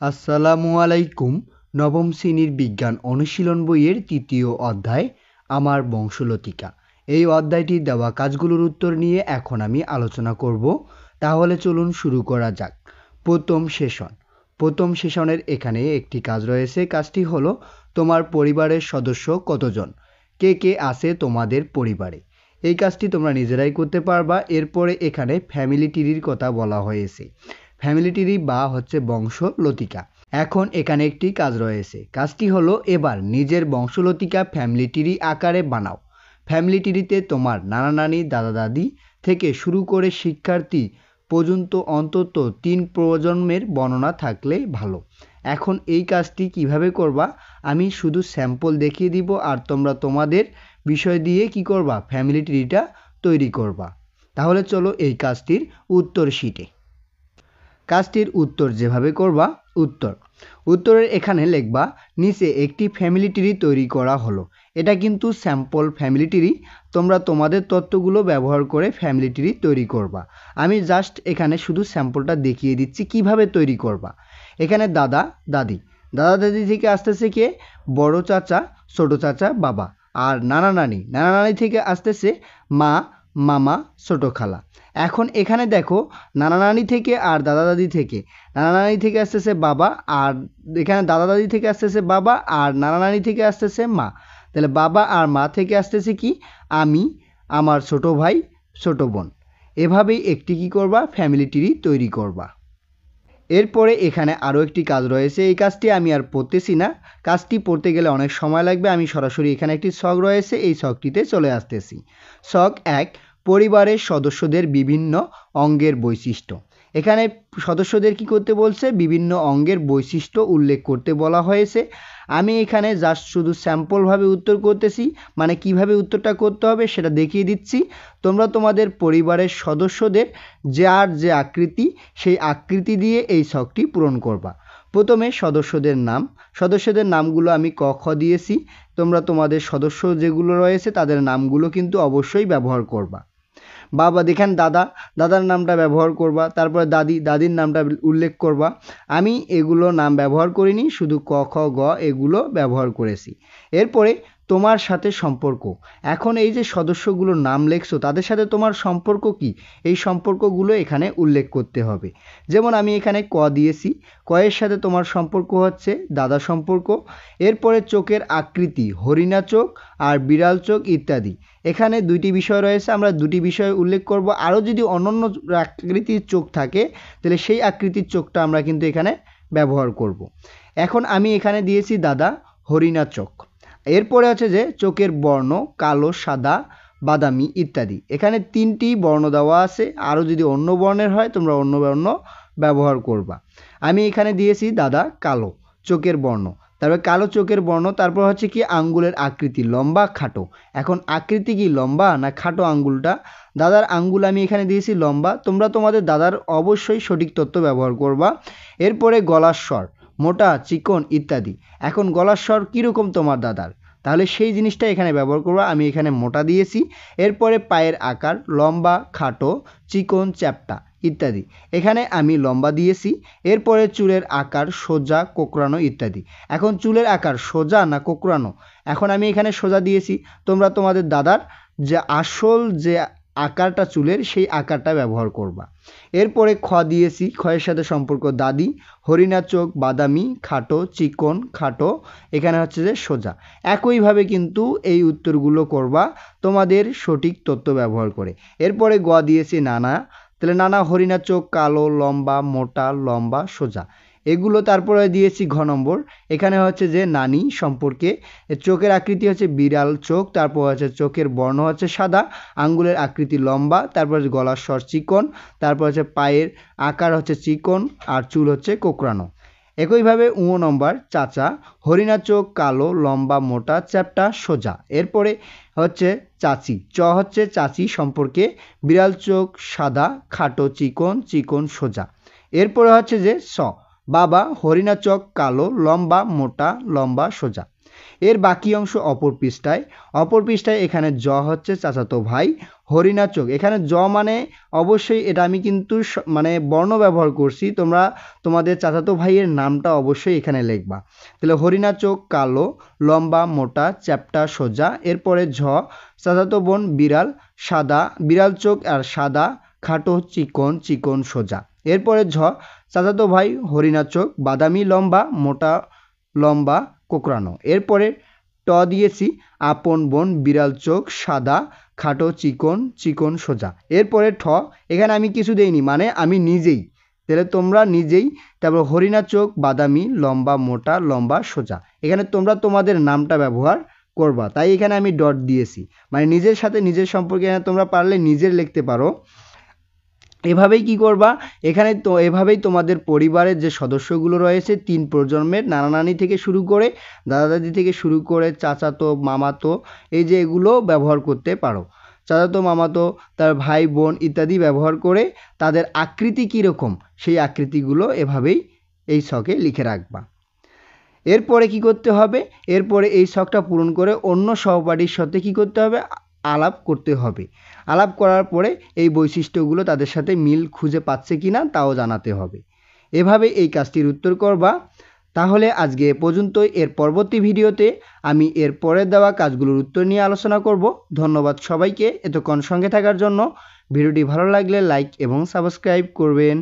আসসালামু আলাইকুম। নবম শ্রেণীর বিজ্ঞান অনুশীলন বইয়ের তৃতীয় অধ্যায় আমার বংশলতিকা। এই অধ্যায়টির দেওয়া কাজগুলোর উত্তর নিয়ে এখন আমি আলোচনা করব। তাহলে চলুন শুরু করা যাক। প্রথম সেশনের এখানে একটি কাজ রয়েছে। কাজটি হলো তোমার পরিবারের সদস্য কতজন, কে কে আছে তোমাদের পরিবারে। এই কাজটি তোমরা নিজেরাই করতে পারবা। এরপরে এখানে ফ্যামিলি ট্রির কথা বলা হয়েছে। ফ্যামিলি ট্রি বা হচ্ছে বংশলতিকা। এখন এখানে একটি কাজ রয়েছে। কাজটি হলো এবার নিজের বংশলতিকা ফ্যামিলি ট্রি আকারে বানাও। ফ্যামিলি ট্রিতে তোমার নানা নানি দাদা দাদি থেকে শুরু করে শিক্ষার্থী পর্যন্ত অন্তত 3 প্রজন্মের বর্ণনা থাকলে ভালো। এখন এই কাজটি কিভাবে করবা আমি শুধু স্যাম্পল দেখিয়ে দিব, আর তোমরা তোমাদের বিষয় দিয়ে কি করবা, ফ্যামিলি ট্রিটা তৈরি করবা। তাহলে চলো এই কাজটির উত্তর শিটে। কাজটির উত্তর যেভাবে করবা, উত্তরের এখানে লিখবা নিচে একটি ফ্যামিলি ট্রি তৈরি করা হলো। এটা কিন্তু স্যাম্পল ফ্যামিলি ট্রি, তোমরা তোমাদের তথ্যগুলো ব্যবহার করে ফ্যামিলি ট্রি তৈরি করবা। আমি জাস্ট এখানে শুধু স্যাম্পলটা দেখিয়ে দিচ্ছি কিভাবে তৈরি করবা। এখানে দাদা দাদি থেকে আসতেছে কে, বড় চাচা, ছোট চাচা, বাবা। আর নানা নানি থেকে আসতেছে মা, মামা, ছোট খালা। এখন এখানে দেখো নানা নানি থেকে আর দাদা দাদি থেকে, নানা নানি থেকে আসতেছে বাবা, আর এখানে দাদা দাদি থেকে আসতেছে বাবা, আর নানা নানি থেকে আসতেছে মা। তাহলে বাবা আর মা থেকে আসতেছে কি, আমি, আমার ছোট ভাই, ছোট বোন। এভাবেই একটি কি করবা, ফ্যামিলি ট্রি তৈরি করবা। এরপরে এখানে আরও একটি কাজ রয়েছে। এই কাজটি আমি আর পড়তেছি না, কাজটি পড়তে গেলে অনেক সময় লাগবে। আমি সরাসরি এখানে একটি ছক রয়েছে, এই ছকটিতে চলে আসতেছি। ছক 1, পরিবারের সদস্যদের বিভিন্ন অঙ্গের বৈশিষ্ট্য। এখানে সদস্যদের কি করতে বলছে, বিভিন্ন অঙ্গের বৈশিষ্ট্য উল্লেখ করতে বলা হয়েছে। আমি এখানে জাস্ট শুধু স্যাম্পলভাবে উত্তর করতেছি, মানে কিভাবে উত্তরটা করতে হবে সেটা দেখিয়ে দিচ্ছি। তোমরা তোমাদের পরিবারের সদস্যদের যার যে আকৃতি, সেই আকৃতি দিয়ে এই ছকটি পূরণ করবা। প্রথমে সদস্যদের নামগুলো আমি ক খ দিয়েছি। তোমরা তোমাদের সদস্য যেগুলো রয়েছে তাদের নামগুলো কিন্তু অবশ্যই ব্যবহার করবা। বাবা দেখেন দাদার নামটা ব্যবহার করবা। তারপরে দাদির নামটা উল্লেখ করবা। আমি এগুলো নাম ব্যবহার করিনি, শুধু ক খ গ এগুলো ব্যবহার করেছি। এরপরে তোমার সাথে সম্পর্ক। এখন এই যে সদস্যগুলোর নাম লেখছো তাদের সাথে তোমার সম্পর্ক কি, এই সম্পর্কগুলো এখানে উল্লেখ করতে হবে। যেমন আমি এখানে ক দিয়েছি, ক এর সাথে তোমার সম্পর্ক হচ্ছে দাদা সম্পর্ক। এরপরে চোখের আকৃতি, হরিণা চোখ আর বিড়াল চোখ ইত্যাদি। এখানে দুইটি বিষয় রয়েছে, আমরা দুটি বিষয় উল্লেখ করব। আরও যদি অনন্য আকৃতির চোখ থাকে তাহলে সেই আকৃতির চোখটা আমরা কিন্তু এখানে ব্যবহার করব। এখন আমি এখানে দিয়েছি দাদা হরিণা চোখ। এরপরে আছে যে চোখের বর্ণ, কালো, সাদা, বাদামি ইত্যাদি। এখানে 3টি বর্ণ দেওয়া আছে, আরও যদি অন্য বর্ণের হয় তোমরা অন্য বর্ণ ব্যবহার করবা। আমি এখানে দিয়েছি দাদা কালো চোখের বর্ণ, তারপর কালো চোখের বর্ণ। তারপর হচ্ছে কি আঙ্গুলের আকৃতি, লম্বা খাটো। এখন আকৃতি কি লম্বা না খাটো আঙ্গুলটা, দাদার আঙ্গুল আমি এখানে দিয়েছি লম্বা। তোমরা তোমাদের দাদার অবশ্যই সঠিক তথ্য ব্যবহার করবা। এরপরে গলার স্বর, মোটা, চিকন ইত্যাদি। এখন গলার স্বর কীরকম তোমার দাদার, তাহলে সেই জিনিসটা এখানে ব্যবহার করবা। আমি এখানে মোটা দিয়েছি। এরপরে পায়ের আকার, লম্বা, খাটো, চিকন, চ্যাপ্টা ইত্যাদি। এখানে আমি লম্বা দিয়েছি। এরপরে চুলের আকার, সোজা, কোঁকড়ানো ইত্যাদি। এখন চুলের আকার সোজা না কোঁকড়ানো, এখন আমি এখানে সোজা দিয়েছি। তোমরা তোমাদের দাদার যে আসল যে আকারটা চুলের সেই আকারটা ব্যবহার করবা। এরপরে খ দিয়েছি, খয়ের সাথে সম্পর্ক দাদি, হরিণা চোখ, বাদামি, খাটো, চিকন, খাটো, এখানে হচ্ছে যে সোজা। একইভাবে কিন্তু এই উত্তরগুলো করবা তোমাদের সঠিক তথ্য ব্যবহার করে। এরপরে গ দিয়েছি নানা, তাহলে নানা হরিণা চোখ, কালো, লম্বা, মোটা, লম্বা, সোজা এগুলো। তারপরে দিয়েছি ঘ নম্বর, এখানে হচ্ছে যে নানি সম্পর্কে। চোখের আকৃতি হচ্ছে বিড়াল চোখ, তারপর হচ্ছে চোখের বর্ণ হচ্ছে সাদা, আঙ্গুলের আকৃতি লম্বা, তারপর গলার স্বর চিকন, তারপর হচ্ছে পায়ের আকার হচ্ছে চিকন, আর চুল হচ্ছে কোঁকড়ানো। একইভাবে নম্বর চাচা, হরিণা চোখ, কালো, লম্বা, মোটা, চ্যাপ্টা, সোজা। এরপরে হচ্ছে চাচি, চ হচ্ছে চাচি সম্পর্কে, বিড়াল চোখ, সাদা, খাটো, চিকন, চিকন, সোজা। এরপরে হচ্ছে যে স, বাবা, হরিণা চোখ, কালো, লম্বা, মোটা, লম্বা, সোজা। এর বাকি অংশ অপর পৃষ্ঠায় এখানে জ হচ্ছে চাচাতো ভাই, হরিণা চোখ। এখানে জ মানে অবশ্যই এটা আমি কিন্তু মানে বর্ণ ব্যবহার করছি, তোমরা তোমাদের চাচাতো ভাইয়ের নামটা অবশ্যই এখানে লিখবা। তাহলে হরিণা চোখ কালো, লম্বা, মোটা, চ্যাপ্টা, সোজা। এরপরে ঝ চাচাতো বোন বিড়াল, সাদা, বিড়াল চোখ আর সাদা, খাটো, চিকন, চিকন, সোজা। এরপরে ঝ চাচাতো ভাই হরিণা চোখ, বাদামি, লম্বা, মোটা, লম্বা, কোকড়ানো। এরপরে ট দিয়েছি আপন বোন বিড়াল চোখ, সাদা, খাটো, চিকন, চিকন, সোজা। এরপরে ঠ এখানে আমি কিছু দেইনি, মানে আমি নিজেই, তাহলে তোমরা নিজেই। তারপর হরিণা চোখ, বাদামি, লম্বা, মোটা, লম্বা, সোজা। এখানে তোমরা তোমাদের নামটা ব্যবহার করবা, তাই এখানে আমি ডট দিয়েছি, মানে নিজের সাথে নিজের সম্পর্কে তোমরা পারলে নিজের লিখতে পারো। এভাবেই কি করবা, এখানে তো এভাবেই তোমাদের পরিবারের যে সদস্যগুলো রয়েছে 3 প্রজন্মের, নানা নানি থেকে শুরু করে দাদা দাদি থেকে শুরু করে চাচাতো মামাতো, এই যে এগুলো ব্যবহার করতে পারো। চাচাতো মামাতো, তার ভাই বোন ইত্যাদি ব্যবহার করে তাদের আকৃতি কীরকম সেই আকৃতিগুলো এভাবেই এই ছকে লিখে রাখবা। এরপরে কি করতে হবে, এরপরে এই ছকটা পূরণ করে অন্য সহপাঠীর সাথে কি করতে হবে, আলাপ করতে হবে। আলাপ করার পরে এই বৈশিষ্ট্যগুলো তাদের সাথে মিল খুঁজে পাচ্ছে কিনা তাও জানাতে হবে। এভাবে এই কাজটির উত্তর করবা। তাহলে আজকে এ পর্যন্তই। এর পরবর্তী ভিডিওতে আমি এর পরের দেওয়া কাজগুলোর উত্তর নিয়ে আলোচনা করব। ধন্যবাদ সবাইকে এতক্ষণ সঙ্গে থাকার জন্য। ভিডিওটি ভালো লাগলে লাইক এবং সাবস্ক্রাইব করবেন।